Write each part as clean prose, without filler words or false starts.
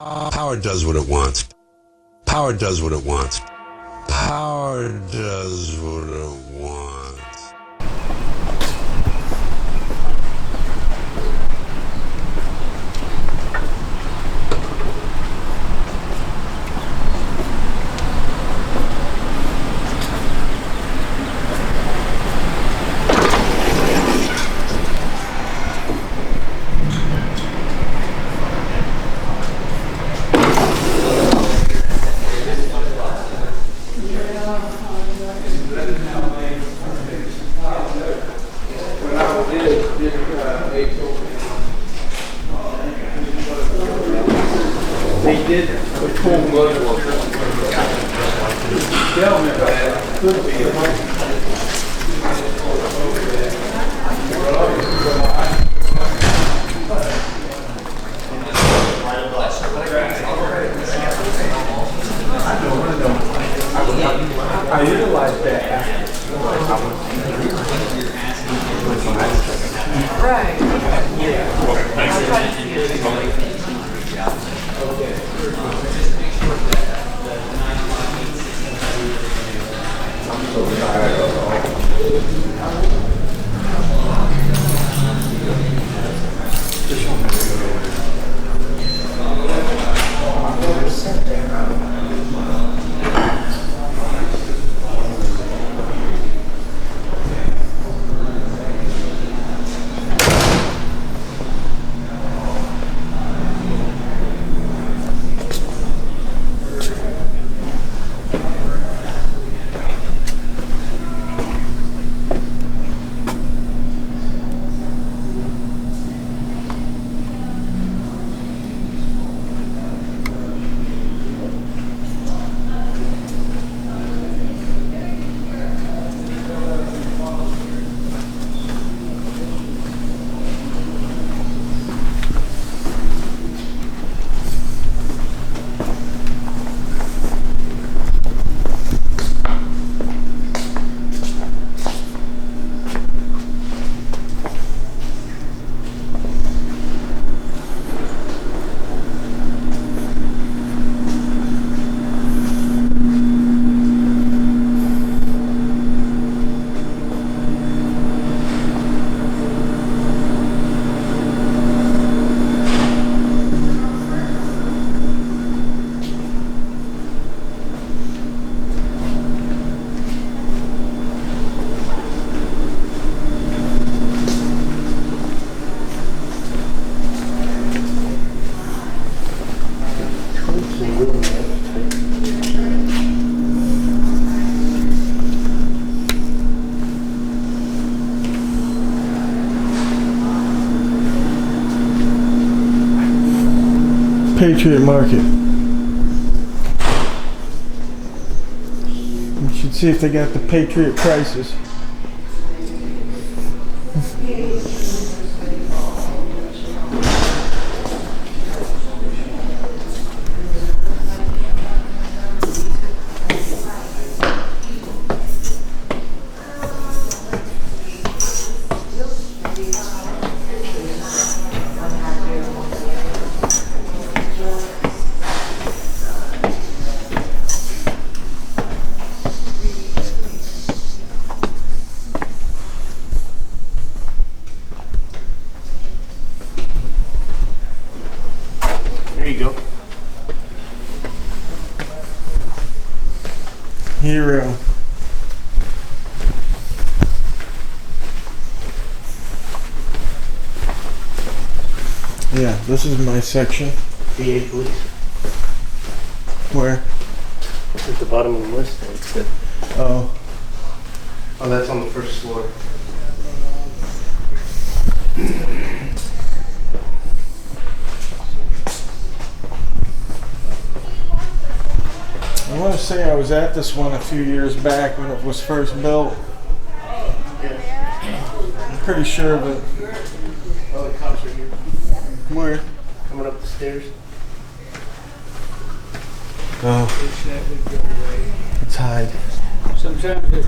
Power does what it wants. Power does what it wants. Power does what it wants. They did a full blood work. Tell me about that. Could be. I utilized that. Right. Patriot Market. You should see if they got the Patriot prices. Hero. Yeah, this is my section. VA police. Where? At the bottom of the list. It's good. Oh. Oh, that's on the first floor. I want to say I was at this one a few years back when it was first built. I'm pretty sure of it. Oh, the cops are here. Where? Coming up the stairs. Oh. It's hide. Sometimes it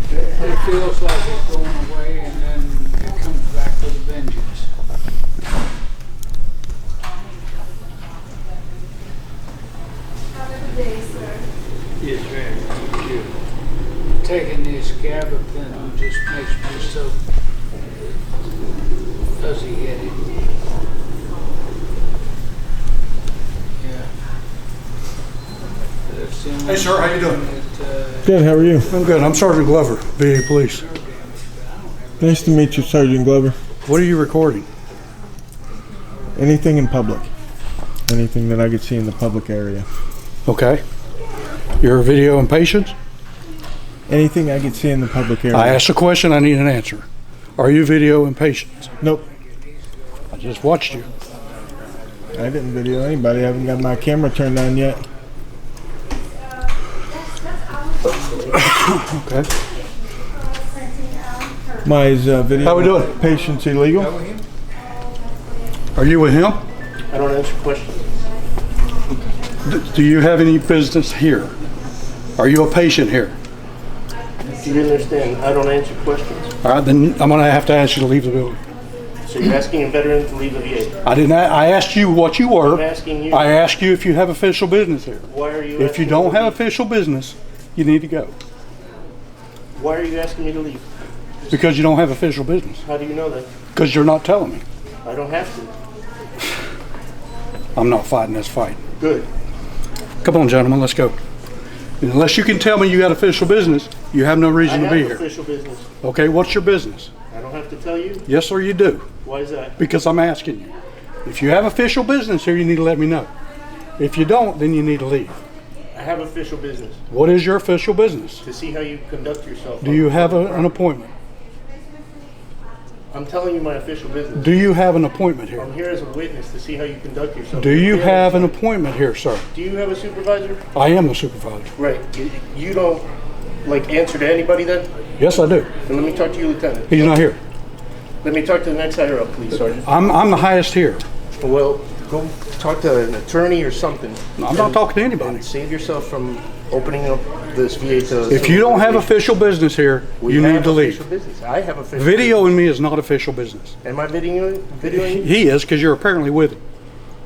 feels like it's going away and then it comes back with a vengeance. day, sir. Yes, ma'am. You. Taking this gabapentin just makes me so fuzzy-headed. Yeah. That's the only Hey, sir, how you doing? thing that, Good, how are you? I'm good. I'm Sergeant Glover, VA Police. Nice to meet you, Sergeant Glover. What are you recording? Anything in public? Anything that I could see in the public area? Okay. You're a video impatient? Anything I could see in the public area? I asked a question, I need an answer. Are you video impatient? Nope. I just watched you. I didn't video anybody. I haven't got my camera turned on yet. Okay. My video How we doing? patient's illegal. Are you with him? I don't answer questions. Do you have any business here? Are you a patient here? Do you understand? I don't answer questions. All right, then I'm gonna have to ask you to leave the building. So you're asking a veteran to leave the VA. I didn't. I asked you what you were. I'm asking you. I asked you if you have official business here. Why are you? If you asking don't me to have leave? official business, you need to go. Why are you asking me to leave? Because you don't have official business. How do you know that? Because you're not telling me. I don't have to. I'm not fighting this fight. Good. Come on, gentlemen, let's go. Unless you can tell me you got official business, you have no I reason to have be here. official business. Okay, what's your business? I don't have to tell you. Yes, sir, you do. Why is that? Because I'm asking you. If you have official business here, you need to let me know. If you don't, then you need to leave. I have official business What is your official business? to see how you conduct yourself. Do you have an appointment? I'm telling you my official business. Do you have an appointment I'm here? here as a witness to see how you conduct yourself. Do you You're have here- an appointment here, sir? Do you have a supervisor? I am the supervisor. Right. You don't like answer to anybody then? Yes, I do. Then let me talk to you, Lieutenant. He's not here. Let me talk to the next higher up, please, Sergeant. I'm the highest here. Well, go talk to an attorney or something. I'm not talking to anybody. And save yourself from opening up this VA to. If you don't have official business here, We you have need to official leave. Business. I have official. Videoing me is not official business. Am I videoing you? He is, because you're apparently with him.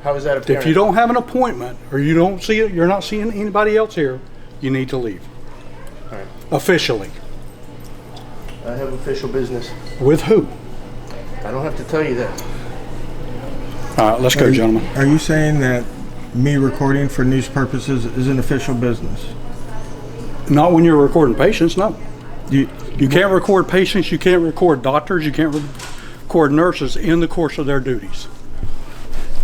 How is that apparent? If you don't have an appointment or you don't see it, you're not seeing anybody else here, you need to leave. All right. Officially. I have official business. With who? I don't have to tell you that. All right, let's go, gentlemen. Are you saying that me recording for news purposes is an official business? Not when you're recording patients, no. You, You can't record patients, you can't record doctors, you can't record nurses in the course of their duties.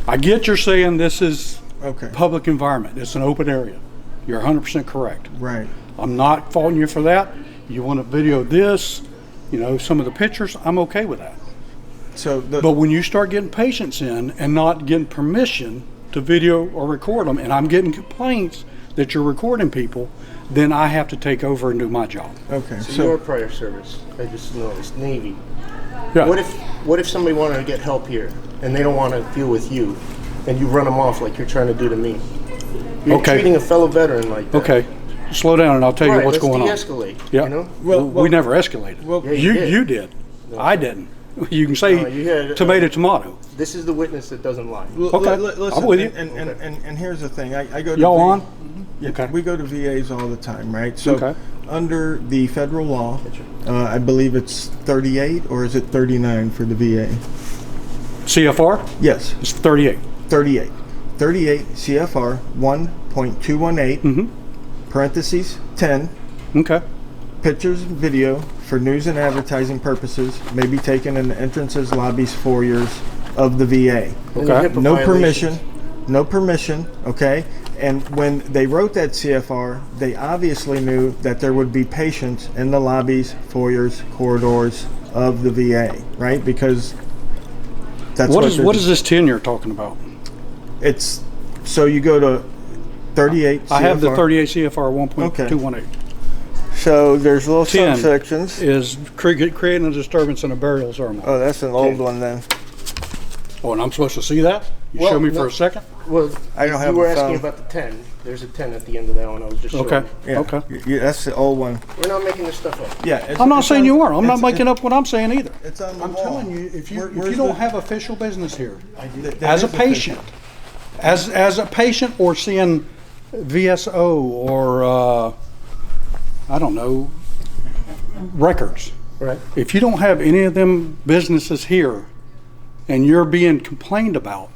I get you're saying this is okay, public environment, it's an open area. You're 100% correct. right. I'm not faulting you for that. You want to video this, you know, some of the pictures, I'm okay with that. So But when you start getting patients in and not getting permission to video or record them, and I'm getting complaints that you're recording people, then I have to take over and do my job. okay, So your prior service, I just noticed, Navy. Yeah. What if somebody wanted to get help here and they don't want to deal with you, and you run them off like you're trying to do to me? You're Okay. treating a fellow veteran like that. Okay, slow down and I'll tell you Right, what's let's going on. de-escalate. Yeah. You know. Well, we never escalated. well, Yeah, you did. you did. I didn't. You can say No, you had- tomato, tomato. This is the witness that doesn't lie. Okay, listen, I'm with you. And here's the thing. I go to Y'all V- on? Yeah, Okay. we go to VAs all the time, right? So Okay. under the federal law, I believe it's 38 or is it 39 for the VA? CFR, Yes, it's 38. 38. 38 CFR 1.218 parentheses 10. Okay. Pictures and video for news and advertising purposes may be taken in the entrances, lobbies, foyers of the VA. And Okay. HIPAA No violations. permission, okay? And when they wrote that CFR, they obviously knew that there would be patients in the lobbies, foyers, corridors of the VA, right? Because that's What they're- is this 10 you're talking about? It's, so you go to 38 CFR. I have the 38 CFR 1.218. So there's little 10 subsections. is creating a disturbance in a burial ceremony. Oh, that's an old one then. Oh, and I'm supposed to see that? You Well, show me no. for a second? Well, I don't have you were a phone. asking about the 10. There's a 10 at the end of that one. I was just showing Okay. you. Yeah. Okay. Yeah, that's the old one. We're not making this stuff up. Yeah. it's- I'm not it's saying on- you are. I'm not it's- making up what I'm saying either. It's on the I'm wall. telling you, if Where- you where's don't the- have official business here, That as a is official. patient, as a patient or seeing VSO or, I don't know, records. Right. If you don't have any of them businesses here and you're being complained about,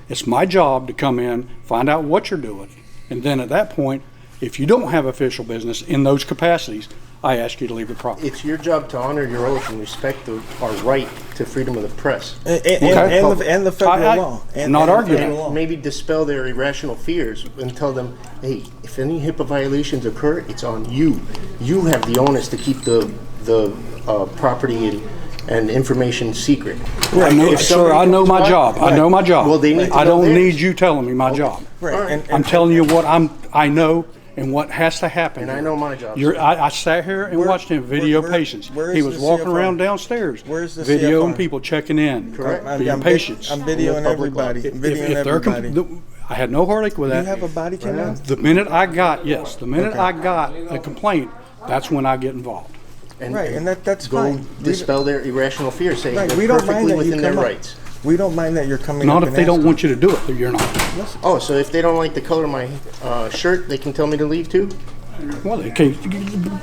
it's my job to come in, find out what you're doing. And then at that point, if you don't have official business in those capacities, I ask you to leave the property. It's your job to honor your oath and respect our right to freedom of the press. And the federal law. I'm not arguing. federal law. Maybe dispel their irrational fears and tell them, hey, if any HIPAA violations occur, it's on you. You have the onus to keep the property and information secret. I know, sir, I know my job. I know my job. Well, they need to I know don't theirs. need you telling me my job. Right. All right. And I'm telling you what I know and what has to happen. And I know my job. I sat here and watched him video patients. where is He was the walking CFR? around downstairs, Where's the videoing CFR? people checking in, Correct. being patients. I'm videoing Public law. everybody. I'm If videoing they're everybody. I had no heartache with You that. have a body cam? The minute I got a complaint, that's when I get involved. And, Right, and that's go fine. dispel their irrational fears, saying Right, they're we don't mind perfectly that you within their come up. rights. We don't mind that you're coming Not up if and they don't asking. want you to do it, you're not. Oh, so if they don't like the color of my shirt, they can tell me to leave too? Well, okay,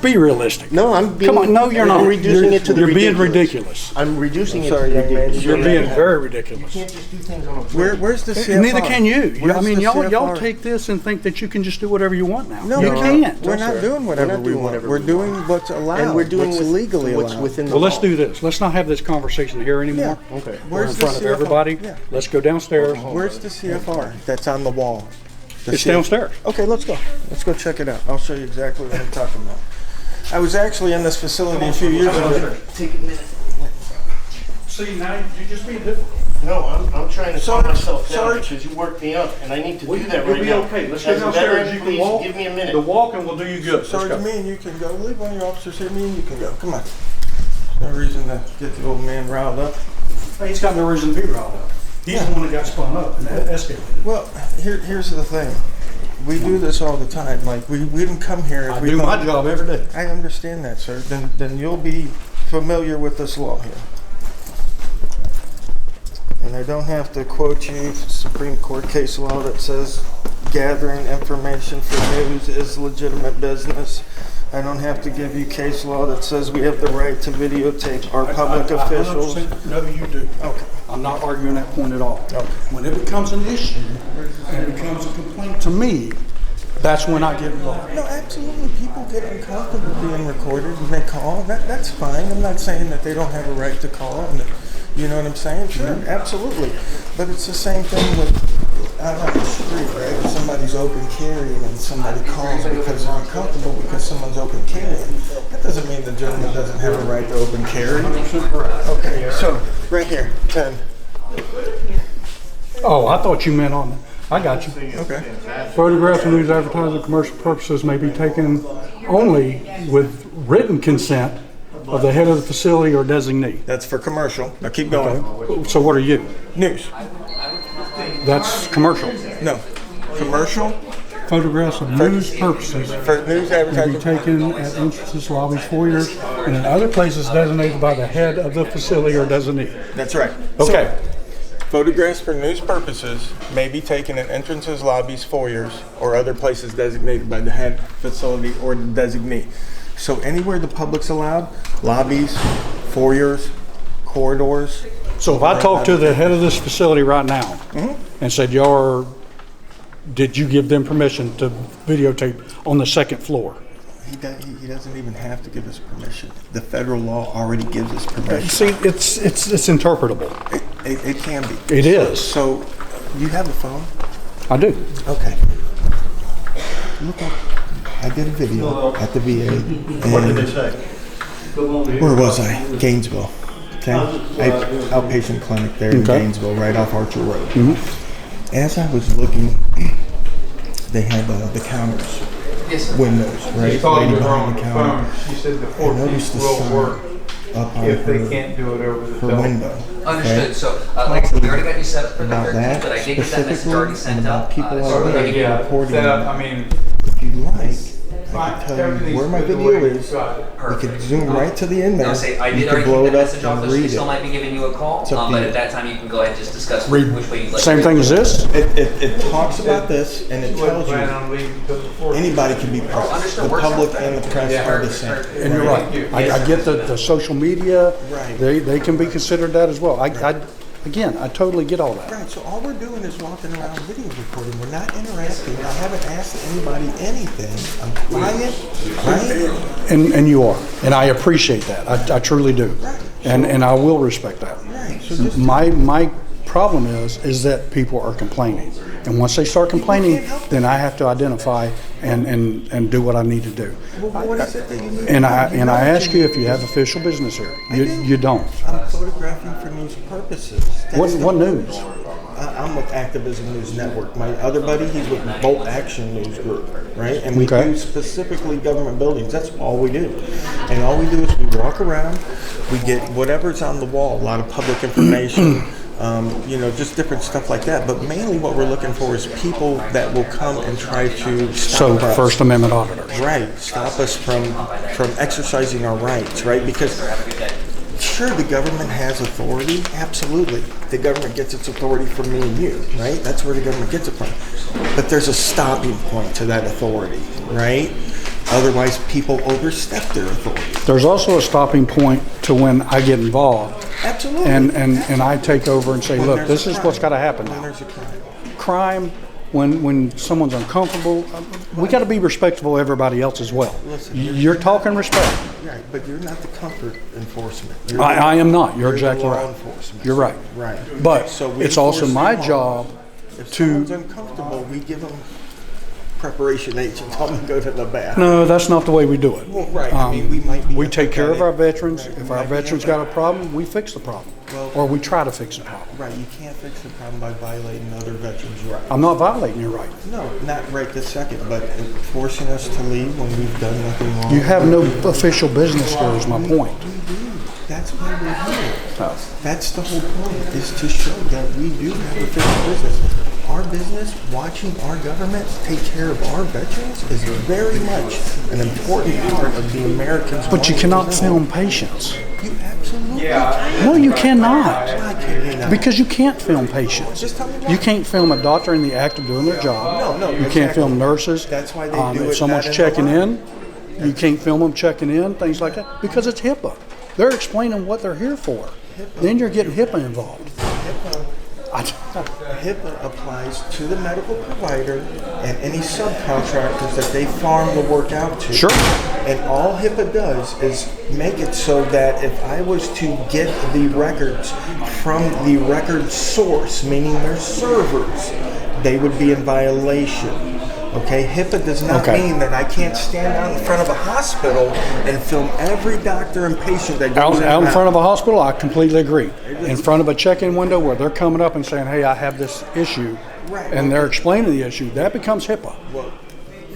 be realistic. No, I'm being. Come on, no, you're not. I'm reducing it to the You're being ridiculous. ridiculous. I'm reducing it to sorry, the young man. ridiculous. You're being very ridiculous. You can't just do things on a plate. Where's the CFR? Neither can you. Where's I mean, the y'all CFR? take this and think that you can just do whatever you want now. No, you we're can't. We're not sir. doing whatever We're not we doing want. whatever We're we doing want. what's allowed. And we're doing what's legally what's allowed. within the Well, law. let's do this. Let's not have this conversation here anymore. Yeah. Okay. We're in Where's front the of everybody. Yeah. Let's go downstairs. Where's the CFR that's on the wall? The It's downstairs. Okay, let's go. Let's go check it out. I'll show you exactly what I'm talking about. I was actually in this facility a few years ago. Take a minute. See, now you're just being difficult. No, I'm trying to calm myself down Sarge. because you worked me up, and I need to You'll do that right be now. okay. Let's go As a downstairs. veteran, You can please walk. give me a minute. The walking will do you good. Let's Sarge, go. me and you can go. Leave one of your officers here. Me and you can go. Come on. No reason to get the old man riled up. He's got no reason to be riled up. He's the one that got spun up and escalated. Well, here's the thing. We do this all the time. Like we didn't come here. I do my job every day. I understand that, sir. Then you'll be familiar with this law here. And I don't have to quote you Supreme Court case law that says gathering information for news is legitimate business. I don't have to give you case law that says we have the right to videotape our public officials. 100% No, you do. Okay. I'm not arguing that point at all. Okay. When it becomes an issue and it becomes a complaint to me, that's when I get involved. No, absolutely. People get uncomfortable being recorded and they call. That's fine. I'm not saying that they don't have a right to call. And you know what I'm saying? Sure, absolutely. But it's the same thing with out on the street, right? If somebody's open carrying and somebody calls because they're uncomfortable because someone's open carrying. That doesn't mean the gentleman doesn't have a right to open carry. Okay, so right here, 10. Oh, I thought you meant on it. I got you. Okay. Photographs of news advertising commercial purposes may be taken only with written consent of the head of the facility or designee. That's for commercial. Now keep going. Okay. So what are you? News. That's commercial. No. Commercial Photographs of news purposes for news may be advertising. taken at entrances, lobbies, foyers, and in other places designated by the head of the facility or designee. That's right. Okay. So, photographs for news purposes may be taken at entrances, lobbies, foyers, or other places designated by the head facility or the designee. So anywhere the public's allowed, lobbies, foyers, corridors. So if I talk to the head of this facility right now and said, did you give them permission to videotape on the second floor? He doesn't even have to give us permission. The federal law already gives us permission. See, it's interpretable. It can be. It is. So you have a phone? I do. Okay. Look up. I did a video at the VA. What did they say? Where was I? Gainesville. Okay. Outpatient clinic there in Gainesville, right off Archer Road. As I was looking, they had the counters, windows, right? Lady behind the counter. She said the I noticed the 14th will sign work up on if they can't do it over the her telephone. window. Understood. So, like I said, we already got you set up for the About 13th, that but I did get that message specifically already and sent about out. people So already we're gonna Yeah, reporting set on up, I mean, If you like, I can tell you where my video is. We could zoom right to the end there. I'll say, I You did can already blow get it that up message off, and so we read still it. might be giving you a call, It's up to but you. at that time you can go ahead and just discuss Read which way you'd like same to thing as this? It talks about this, and it tells you anybody can be present. The public and the press are the same. And you're right. I get the social media. Right. They can be considered that as well. Again, I totally get all that. Right, so all we're doing is walking around video recording. We're not interacting. I haven't asked anybody anything. I'm quiet, right? And you are. And I appreciate that. I truly do. Right. And I will respect that. Right. So just My problem is that people are complaining. And once they start complaining, then I have to identify and do what I need to do. well, what is it that you need? And to do? I ask you if you have official business here. You don't. I'm photographing for news purposes. What news? I'm with Activism News Network. My other buddy, he's with Bolt Action News Group, right? And we Okay. do specifically government buildings. That's all we do. And all we do is we walk around, we get whatever's on the wall, a lot of public information, just different stuff like that. But mainly what we're looking for is people that will come and try to So stop us. First Amendment auditors. Right, stop us from exercising our rights, right? Because sure, the government has authority. Absolutely. The government gets its authority from me and you, right? That's where the government gets it from. But there's a stopping point to that authority, right? Otherwise, people overstep their authority. There's also a stopping point to when I get involved Absolutely. and I take over and say, When look, there's this a is crime. what's got to happen When now. there's a crime. Crime, when someone's uncomfortable, we got to be respectful of everybody else as well. Listen, You're talking respect. Right, but you're not the comfort enforcement. You're I am not. You're the exactly law right. enforcement. You're right. Right. But So we it's also enforce my the law. job If to. someone's uncomfortable, we give them preparation H and tell them to go to the bathroom. No, that's not the way we do it. Well, right. I mean, we might be We take care of empathetic. our veterans. Right, If we our might be veterans got a problem, we fix the problem. Well- Or we try to fix the problem. Right, you can't fix the problem by violating other veterans' rights. I'm not violating your right. No, not right this second, but forcing us to leave when we've done nothing wrong. You have no official business here is my point. We do. That's why we're here. Oh. That's the whole point, is to show that we do have official business. Our business, watching our government take care of our veterans, is very much an important part of the Americans' But you lives. cannot film patients. You absolutely can. No, you cannot. Why can you not? Because you can't film patients. Just tell me why. You can't film a doctor in the act of doing their job. No, You can't exactly. film nurses. That's why they do If it someone's that in checking the in, you can't film them checking in, things like that, because it's HIPAA. They're explaining what they're here for. Then you're getting HIPAA involved. HIPAA applies to the medical provider and any subcontractors that they farm the work out to. Sure. And all HIPAA does is make it so that if I was to get the records from the record source, meaning their servers, they would be in violation. Okay, HIPAA does not Okay. mean that I can't stand out in front of a hospital and film every doctor and patient that goes Out in front of a hospital, I completely agree. In front of a check-in window where they're coming up and saying, hey, I have this issue, Right. and they're explaining the issue, that becomes HIPAA. Well,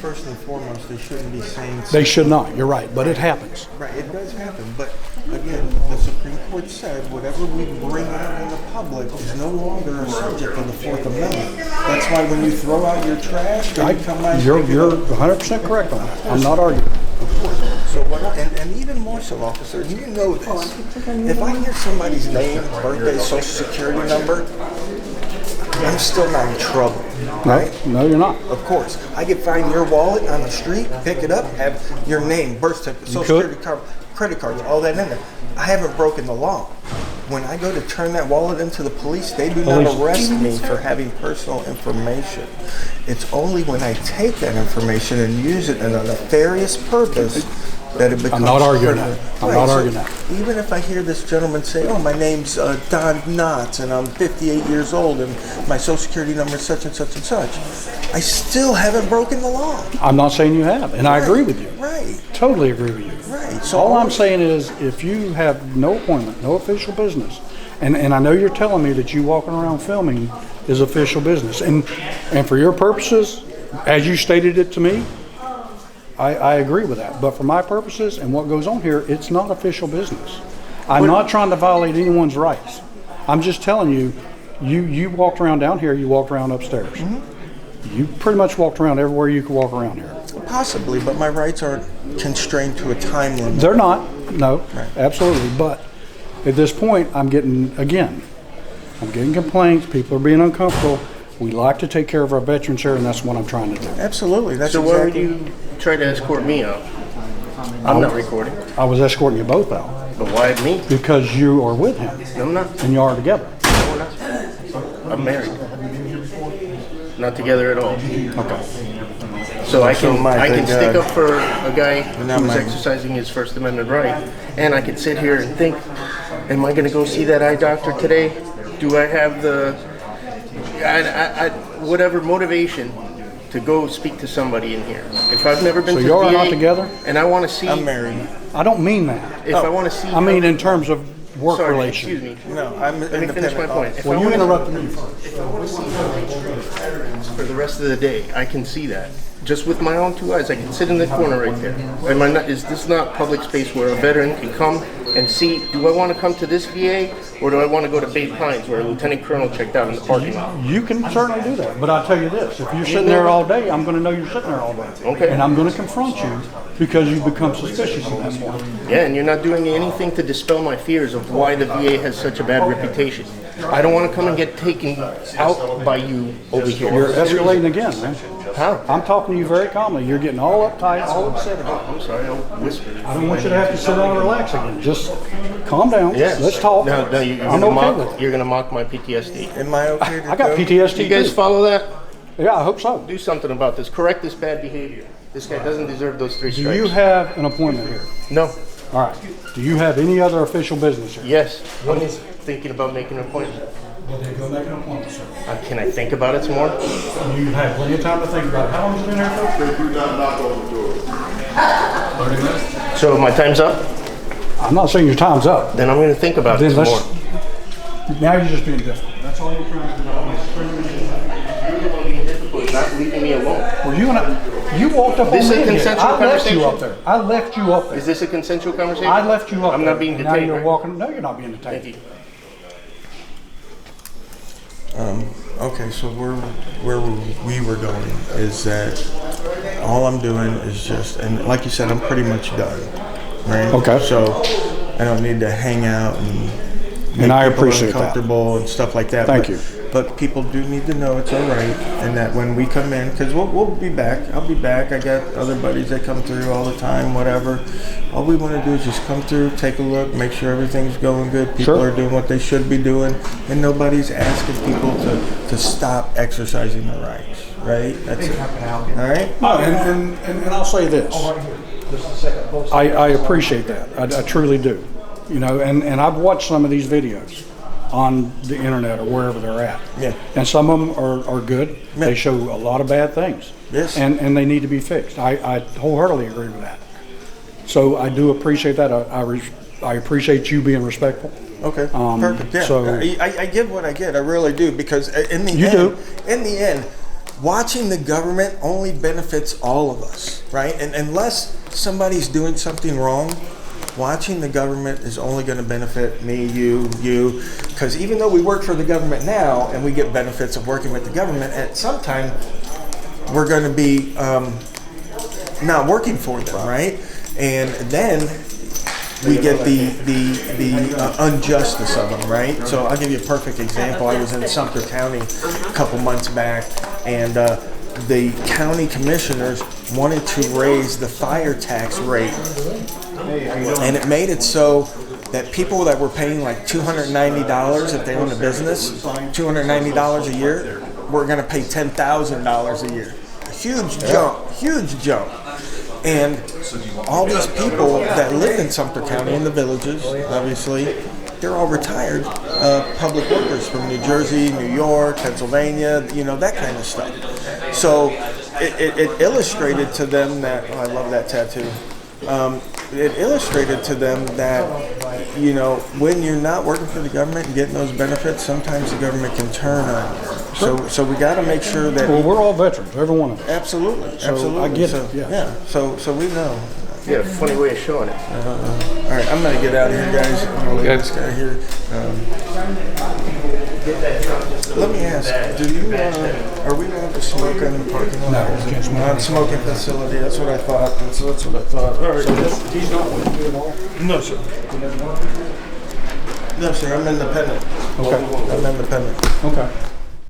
first and foremost, they shouldn't be saying. They should not, you're right, but it happens. Right, it does happen, but again, the Supreme Court said whatever we bring out in the public is no longer a subject of the Fourth Amendment. That's why when you throw out your trash, or you come by and You're pick it up, 100% correct on that. I'm not arguing. of course. So what? And even more so, officer, you know this. If I hear somebody's name, birthday, social security number, I'm still not in trouble, right? No, you're not. Of course. I could find your wallet on the street, pick it up, have your name, birth certificate, social could. security card, credit cards, all that in there. I haven't broken the law. When I go to turn that wallet into the police, they do not arrest me for having personal information. It's only when I take that information and use it in a nefarious purpose that it becomes I'm not arguing criminal. that. I'm not arguing that. Even if I hear this gentleman say, oh, my name's Don Knotts and I'm 58 years old and my social security number is such and such and such, I still haven't broken the law. I'm not saying you have, and I agree with you. Right, Totally agree with you. right. So All I'm saying is, if you have no appointment, no official business, and I know you're telling me that you walking around filming is official business, and for your purposes, as you stated it to me, I agree with that. But for my purposes and what goes on here, it's not official business. I'm not trying to violate anyone's rights. I'm just telling you, you walked around down here, you walked around upstairs. You pretty much walked around everywhere you could walk around here. Possibly, but my rights aren't constrained to a time limit. They're not, no, Right. absolutely. But at this point, I'm getting complaints. People are being uncomfortable. We like to take care of our veterans here, and that's what I'm trying to do. Absolutely. That's So why would exactly. you try to escort me out? I'm not recording. I was escorting you both out But why me? because you are with him No, I'm not. and you are together. No, we're not. I'm married. Not together at all. Okay. So I can Mike, I can thank stick God. up for a guy Not who's mine. exercising his First Amendment right, and I can sit here and think, am I going to go see that eye doctor today? Do I have the whatever motivation to go speak to somebody in here? If I've never been So to you are VA not together? and I want to see, I'm married. I don't mean that. if I want to see, I mean in terms of work sorry, relation. excuse me. No, I'm Let me finish my point. If I Well, you wanna- interrupted me first. If I want to see veterans for the rest of the day, I can see that. Just with my own two eyes, I can sit in the corner right there. Am I not, is this not public space where a veteran can come and see, do I want to come to this VA or do I want to go to Bay Pines where a lieutenant colonel checked out in the parking lot? You can certainly do that, but I'll tell you this, if you're sitting there all day, I'm gonna know you're sitting there all day. Okay. And I'm gonna confront you because you've become suspicious at that point. Yeah, and you're not doing anything to dispel my fears of why the VA has such a bad reputation. I don't want to come and get taken out by you over here. You're escalating again, man. How? I'm talking to you very calmly. You're getting all uptight, all upset about it. I'm sorry, I'll whisper. I don't want you to have to sit down and relax again. Just calm down. Yeah. Let's talk. No, you're I'm gonna okay with mock. it. You're gonna mock my PTSD. Am I okay to I got go? PTSD You guys too. follow that? Yeah, I hope so. Do something about this. Correct this bad behavior. This guy doesn't deserve those 3 Do strikes. you have an appointment here? No. All right. Do you have any other official business here? Yes. I'm thinking about making an appointment. Well, then go make an appointment, sir. Can I think about it some more? You have plenty of time to think about it. How long has it been here for? 30 minutes. So my time's up? I'm not saying your time's up. Then I'm going to think about it Then some let's. more. Now you're just being difficult. That's all you're trying to do. You're the one being difficult, not leaving me alone. Well, you walked up This on is me a again. consensual I left you conversation? up there. I left you up there. Is this a consensual conversation? I left you up I'm there. not being Now detained, you're right? walking. No, you're not being detained. Thank you. Okay, so where we were going is that all I'm doing is just, and like you said, I'm pretty much done, right? Okay. So I don't need to hang out and make I people appreciate that. uncomfortable and stuff like that. Thank but, you. But people do need to know it's all right, and that when we come in, because we'll be back. I'll be back. I got other buddies that come through all the time, whatever. All we want to do is just come through, take a look, make sure everything's going good. People Sure. are doing what they should be doing, and nobody's asking people to stop exercising their rights, right? That's it. All right? No, and I'll say this. I appreciate that. I truly do. You know, and I've watched some of these videos on the internet or wherever they're at. Yeah. And some of them are good. Yeah. They show a lot of bad things. Yes. And they need to be fixed. I wholeheartedly agree with that. So I do appreciate that. I appreciate you being respectful. Okay. Perfect. Yeah. so- I get what I get. I really do, because in the in the end, watching the government only benefits all of us, right? And unless somebody's doing something wrong, watching the government is only going to benefit me, you, because even though we work for the government now and we get benefits of working with the government, at some time we're going to be not working for them, right? And then we get the injustice of them, right? So I'll give you a perfect example. I was in Sumter County a couple months back, and the county commissioners wanted to raise the fire tax rate, and it made it so that people that were paying like $290 if they owned a business, $290 a year, were going to pay $10,000 a year. A huge jump. And all these people that live in Sumter County, in the villages, obviously, they're all retired public workers from New Jersey, New York, Pennsylvania, that kind of stuff. So it illustrated to them that, I love that tattoo. It illustrated to them that, when you're not working for the government and getting those benefits, sometimes the government can turn on you. So we got to make sure that. Well, we're all veterans, every one of us. Absolutely. So I get it, yeah. So we know. Yeah, funny way of showing it. All right, I'm gonna get out of here, guys. I'm gonna leave this guy here. Let me ask, do you, are we allowed to smoke in the parking lot? No, Is it can't smoke. non-smoking facility, that's what I thought, that's what I thought. All right. He's not with you at all? No, sir. No, sir, I'm independent. Okay. I'm independent. Okay.